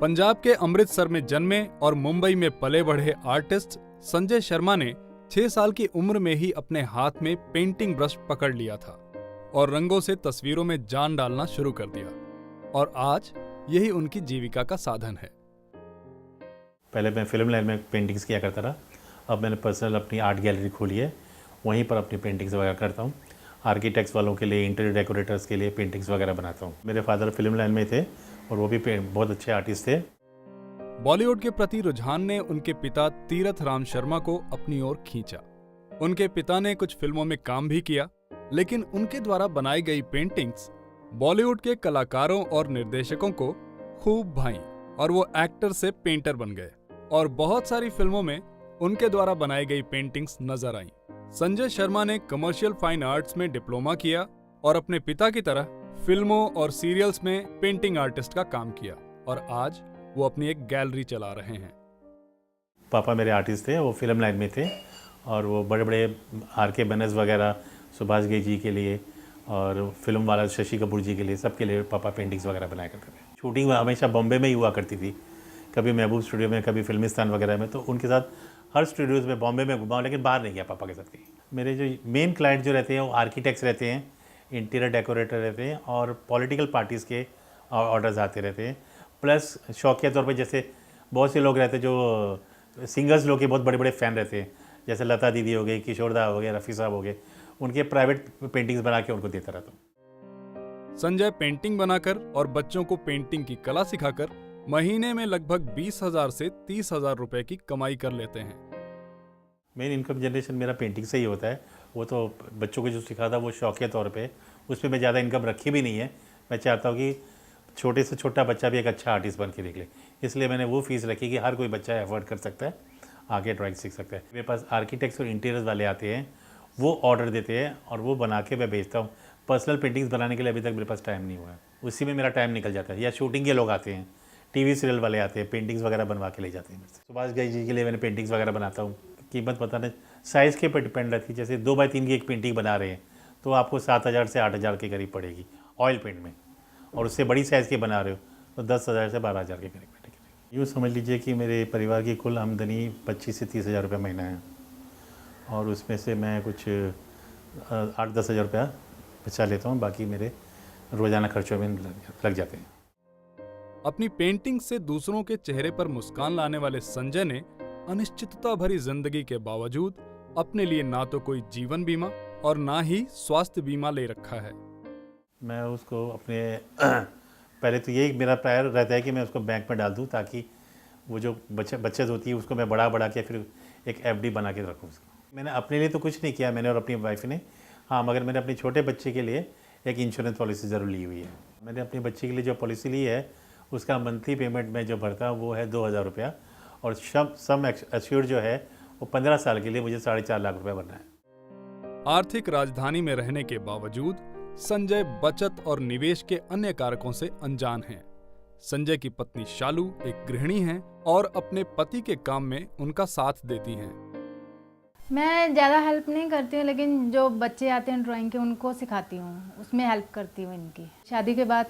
पंजाब के अमृतसर में जन्मे और मुंबई में पले बढ़े आर्टिस्ट संजय शर्मा ने 6 साल की उम्र में ही अपने हाथ में पेंटिंग ब्रश पकड़ लिया था और रंगों से तस्वीरों में जान डालना शुरू कर दिया और आज यही उनकी जीविका का साधन है। पहले मैं फिल्म लाइन में पेंटिंग्स किया करता था, अब मैंने पर्सनल अपनी आर्ट गैलरी खोली है, वहीं पर अपनी पेंटिंग्स वगैरह करता हूँ। आर्किटेक्ट्स वालों के लिए, इंटीरियर डेकोरेटर्स के लिए पेंटिंग्स वगैरह बनाता हूँ। मेरे फादर फिल्म लाइन में थे और वो भी बहुत अच्छे आर्टिस्ट थे। बॉलीवुड के प्रति रुझान ने उनके पिता तीरथ राम शर्मा को अपनी ओर खींचा। उनके पिता ने कुछ फिल्मों में काम भी किया, लेकिन उनके द्वारा बनाई गई पेंटिंग्स बॉलीवुड के कलाकारों और निर्देशकों को खूब भाईं और वो एक्टर से पेंटर बन गए और बहुत सारी फिल्मों में उनके द्वारा बनाई गई पेंटिंग्स नजर आईं। संजय शर्मा ने कमर्शियल फाइन आर्ट्स में डिप्लोमा किया और अपने पिता की तरह फिल्मों और सीरियल्स में पेंटिंग आर्टिस्ट का काम किया और आज वो अपनी एक गैलरी चला रहे हैं। पापा मेरे आर्टिस्ट थे, वो फिल्म लाइन में थे और वो बड़े बड़े आर.के. बैनर्स वगैरह सुभाष घई जी के लिए और फिल्म वाला शशि कपूर जी के लिए, सबके लिए पापा पेंटिंग्स वगैरह बनाया करते थे। शूटिंग हमेशा बॉम्बे में ही हुआ करती थी, कभी महबूब स्टूडियो में, कभी फिल्मिस्तान वगैरह में, तो उनके साथ हर स्टूडियोज़ में बॉम्बे में घुमा, लेकिन बाहर नहीं गया पापा के साथ कहीं। मेरे जो मेन क्लाइंट जो रहते हैं वो आर्किटेक्ट्स रहते हैं, इंटीरियर डेकोरेटर रहते हैं और पॉलिटिकल पार्टीज़ के ऑर्डर्स आते रहते हैं। प्लस शौकिया तौर पे जैसे बहुत से लोग रहते हैं जो सिंगर्स लोग के बहुत बड़े बड़े फ़ैन रहते हैं, जैसे लता दीदी हो गई, किशोर दा हो गए, रफ़ी साहब हो गए, उनके प्राइवेट पेंटिंग्स बना के उनको देता रहता हूँ। संजय पेंटिंग बनाकर और बच्चों को पेंटिंग की कला सिखाकर महीने में लगभग 20,000 से 30,000 रुपए की कमाई कर लेते हैं। मेन इनकम जनरेशन मेरा पेंटिंग से ही होता है। वो तो बच्चों को जो सिखाता वो शौकिया तौर पे, उसमें मैं ज़्यादा इनकम रखी भी नहीं है। मैं चाहता हूँ कि छोटे से छोटा बच्चा भी एक अच्छा आर्टिस्ट बन के निकले, इसलिए मैंने वो फीस रखी कि हर कोई बच्चा अफोर्ड कर सकता है, आगे ड्राइंग सीख सकता है। मेरे पास आर्किटेक्ट्स और इंटीरियर्स वाले आते हैं, वो ऑर्डर देते हैं और वो बना के मैं भेजता हूँ। पर्सनल पेंटिंग्स बनाने के लिए अभी तक मेरे पास टाइम नहीं हुआ है, उसी में मेरा टाइम निकल जाता है। या शूटिंग के लोग आते हैं, टीवी सीरियल वाले आते हैं, पेंटिंग्स वगैरह बनवा के ले जाते हैं मेरे से। सुभाष घई जी के लिए मैंने पेंटिंग्स वगैरह बनाता हूँ। कीमत पता नहीं, साइज़ के पर डिपेंड रहती है। जैसे 2x3 की एक पेंटिंग बना रहे हैं तो आपको 7,000 से 8,000 के करीब पड़ेगी ऑयल पेंट में, और उससे बड़ी साइज़ की बना रहे हो तो 10,000 से 12,000 के करीब पड़ेगी। यूँ समझ लीजिए कि मेरे परिवार की कुल आमदनी 25 से 30,000 रुपये महीना है और उसमें से मैं कुछ 8-10 हज़ार रुपया बचा लेता हूँ, बाकी मेरे रोज़ाना खर्चों में लग जाते हैं। अपनी पेंटिंग से दूसरों के चेहरे पर मुस्कान लाने वाले संजय ने अनिश्चितता भरी जिंदगी के बावजूद अपने लिए ना तो कोई जीवन बीमा और ना ही स्वास्थ्य बीमा ले रखा है। मैं उसको अपने पहले तो यही मेरा प्रायर रहता है कि मैं उसको बैंक में डाल दूं, ताकि वो जो बचत होती है उसको मैं बढ़ा के फिर एक FD बना के रखूँ उसको। मैंने अपने लिए तो कुछ नहीं किया, मैंने और अपनी वाइफ ने, हाँ, मगर मैंने अपने छोटे बच्चे के लिए एक इंश्योरेंस पॉलिसी ज़रूर ली हुई है। मैंने अपने बच्चे के लिए जो पॉलिसी ली है उसका मंथली पेमेंट में जो भरता हूँ वो है 2,000 रुपया, और सम एश्योर्ड जो है वो 15 साल के लिए मुझे 4.5 लाख रुपया भरना है। आर्थिक राजधानी में रहने के बावजूद संजय बचत और निवेश के अन्य कारकों से अनजान हैं। संजय की पत्नी शालू एक गृहिणी हैं और अपने पति के काम में उनका साथ देती हैं। मैं ज़्यादा हेल्प नहीं करती हूँ, लेकिन जो बच्चे आते हैं ड्राइंग के उनको सिखाती हूँ, उसमें हेल्प करती हूँ इनकी। शादी के बाद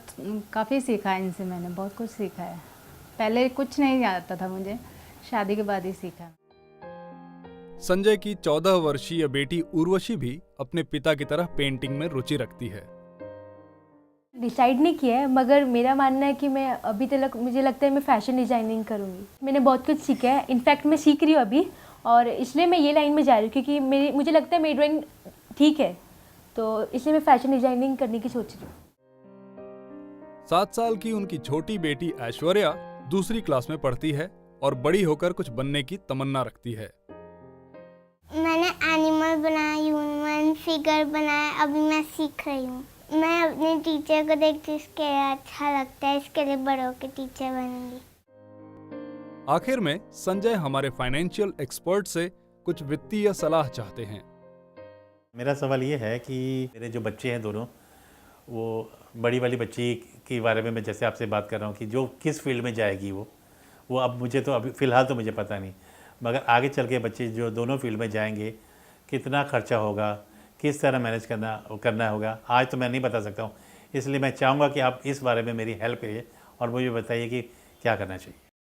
काफ़ी सीखा है इनसे, मैंने बहुत कुछ सीखा है। पहले कुछ नहीं आता था मुझे, शादी के बाद ही सीखा। संजय की 14 वर्षीय बेटी उर्वशी भी अपने पिता की तरह पेंटिंग में रुचि रखती है। डिसाइड नहीं किया है, मगर मेरा मानना है कि मैं अभी तक, मुझे लगता है मैं फैशन डिज़ाइनिंग करूँगी। मैंने बहुत कुछ सीखा है, इनफैक्ट मैं सीख रही हूँ अभी, और इसलिए मैं ये लाइन में जा रही हूँ क्योंकि मुझे लगता है मेरी ड्राइंग ठीक है, तो इसलिए मैं फैशन डिज़ाइनिंग करने की सोच रही हूँ। 7 साल की उनकी छोटी बेटी ऐश्वर्या दूसरी क्लास में पढ़ती है और बड़ी होकर कुछ बनने की तमन्ना रखती है। मैंने एनिमल बनाया, ह्यूमन फिगर बनाया, अभी मैं सीख रही हूँ। मैं अपने टीचर को देखती हूँ, इसके अच्छा लगता है, इसके लिए बड़ों के टीचर बनूंगी। आखिर में संजय हमारे फाइनेंशियल एक्सपर्ट से कुछ वित्तीय सलाह चाहते हैं। मेरा सवाल ये है कि मेरे जो बच्चे हैं दोनों, वो बड़ी वाली बच्ची के बारे में मैं जैसे आपसे बात कर रहा हूँ कि जो किस फील्ड में जाएगी वो अब मुझे तो अभी फ़िलहाल तो मुझे पता नहीं, मगर आगे चल के बच्चे जो दोनों फील्ड में जाएंगे कितना खर्चा होगा, किस तरह मैनेज करना होगा, आज तो मैं नहीं बता सकता हूँ। इसलिए मैं चाहूँगा कि आप इस बारे में मेरी हेल्प करिए और मुझे बताइए कि क्या करना चाहिए?